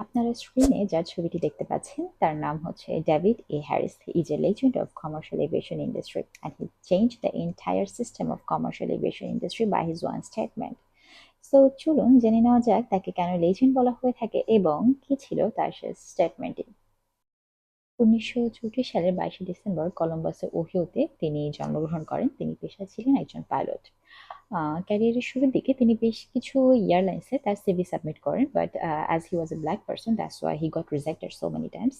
আপনারা স্ক্রিনে যার ছবিটি দেখতে পাচ্ছেন তার নাম হচ্ছে David A Harris. He is a legend of commercial aviation industry and he changed the entire system of commercial aviation industry by his one statement. So চলুন জেনে নেওয়া যাক তাকে কেন লেজেন্ড বলা হয়ে থাকে এবং কি ছিল তার সে স্টেটমেন্টটি. 1934 সালের 22শে ডিসেম্বর কলম্বাসের ওহিওতে তিনি জন্মগ্রহণ করেন. তিনি পেশায় ছিলেন একজন পাইলট. ক্যারিয়ারের শুরুর দিকে তিনি বেশ কিছু এয়ারলাইন্সে তার সিভি সাবমিট করেন, but as he was a black person that's why he got rejected so many times.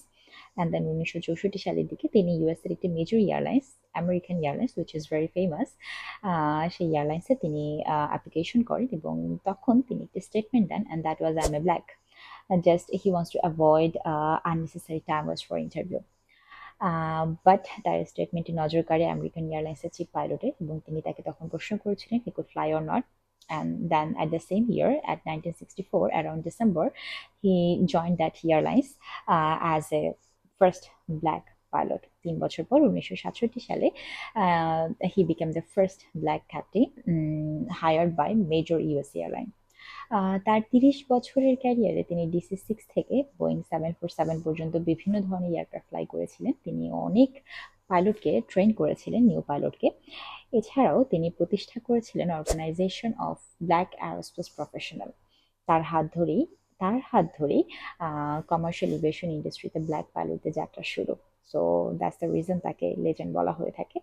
And then 1964 সালের দিকে তিনি ইউএস এর একটি major airlines, American airlines which is very famous, সেই এয়ারলাইন্সে তিনি অ্যাপ্লিকেশন করেন এবং তখন তিনি একটি স্টেটমেন্ট দেন, and that was I am a black. Just he wants to avoid unnecessary time was for interview. But তার স্টেটমেন্টে নজর কাড়ে আমেরিকান এয়ারলাইন্সের চিফ পাইলটের এবং তিনি তাকে তখন প্রশ্ন করেছিলেন he could fly or not. And then at the same year, at 1964, around December, he joined that airlines as a first black pilot. 3 বছর পর 1967 সালে he became the first black captain hired by major US airline. তার 30 বছরের ক্যারিয়ারে তিনি DC-6 থেকে Boeing 747 পর্যন্ত বিভিন্ন ধরনের এয়ারক্রাফট ফ্লাই করেছিলেন. তিনি অনেক পাইলটকে ট্রেন করেছিলেন, নিউ পাইলটকে. এছাড়াও তিনি প্রতিষ্ঠা করেছিলেন organisation of black aerospace professional. তার হাত ধরেই কমার্শিয়াল এভিয়েশন ইন্ডাস্ট্রিতে ব্ল্যাক পাইলটদের যাত্রা শুরু. সো দ্যাটস দ্য রিজন তাকে লেজেন্ড বলা হয়ে থাকে.